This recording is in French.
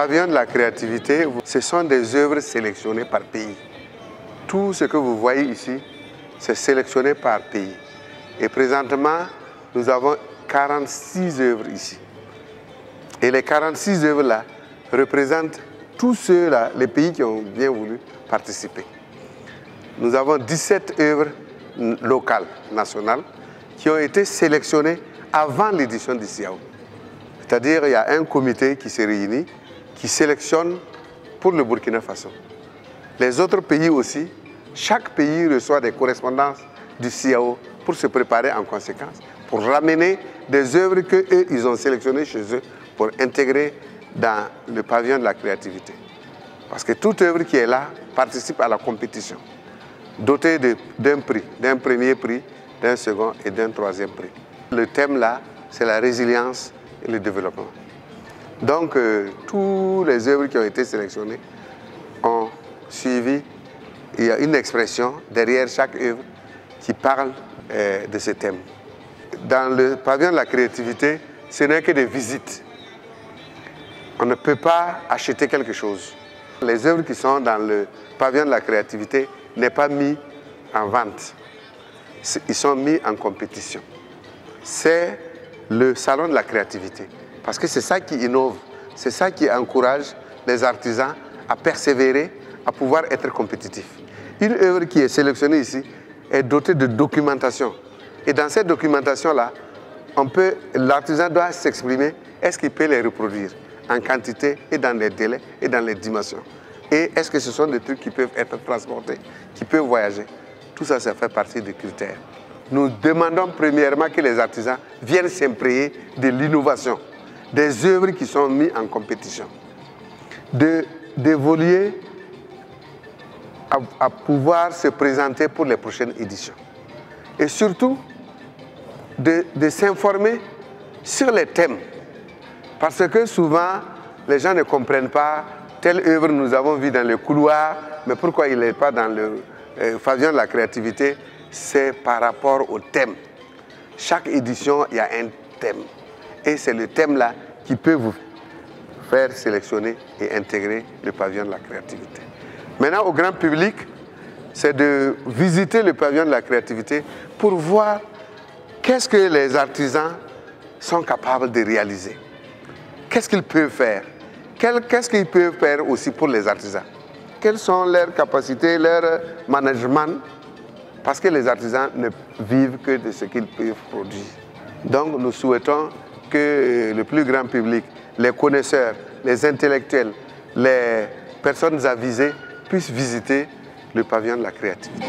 pavillon de la créativité, ce sont des œuvres sélectionnées par pays. Tout ce que vous voyez ici, c'est sélectionné par pays. Et présentement, nous avons 46 œuvres ici. Et les 46 œuvres-là représentent tous ceux-là, les pays qui ont bien voulu participer. Nous avons 17 œuvres locales, nationales, qui ont été sélectionnées avant l'édition du CIAO. C'est-à-dire qu'il y a un comité qui se réunit, qui sélectionne pour le Burkina Faso. Les autres pays aussi, chaque pays reçoit des correspondances du CIAO pour se préparer en conséquence, pour ramener des œuvres qu'eux, ils ont sélectionnées chez eux pour intégrer dans le pavillon de la créativité. Parce que toute œuvre qui est là participe à la compétition, dotée d'un prix, d'un premier prix, d'un second et d'un troisième prix. Le thème là, c'est la résilience et le développement. Donc, toutes les œuvres qui ont été sélectionnées ont suivi. Il y a une expression derrière chaque œuvre qui parle de ce thème. Dans le pavillon de la créativité, ce n'est que des visites. On ne peut pas acheter quelque chose. Les œuvres qui sont dans le pavillon de la créativité n'est pas mis en vente. Ils sont mis en compétition. C'est le salon de la créativité. Parce que c'est ça qui innove, c'est ça qui encourage les artisans à persévérer, à pouvoir être compétitifs. Une œuvre qui est sélectionnée ici est dotée de documentation. Et dans cette documentation-là, l'artisan doit s'exprimer, est-ce qu'il peut les reproduire en quantité et dans les délais et dans les dimensions. Et est-ce que ce sont des trucs qui peuvent être transportés, qui peuvent voyager. Tout ça, ça fait partie des critères. Nous demandons premièrement que les artisans viennent s'imprégner de l'innovation, des œuvres qui sont mises en compétition, d'évoluer à pouvoir se présenter pour les prochaines éditions. Et surtout, de s'informer sur les thèmes. Parce que souvent, les gens ne comprennent pas telle œuvre nous avons vu dans le couloir, mais pourquoi il n'est pas dans le pavillon de la créativité? C'est par rapport au thème. Chaque édition, il y a un thème. Et c'est le thème-là qui peut vous faire sélectionner et intégrer le pavillon de la créativité. Maintenant, au grand public, c'est de visiter le pavillon de la créativité pour voir qu'est-ce que les artisans sont capables de réaliser. Qu'est-ce qu'ils peuvent faire? Qu'est-ce qu'ils peuvent faire aussi pour les artisans? Quelles sont leurs capacités, leur management? Parce que les artisans ne vivent que de ce qu'ils peuvent produire. Donc nous souhaitons que le plus grand public, les connaisseurs, les intellectuels, les personnes avisées puissent visiter le pavillon de la créativité.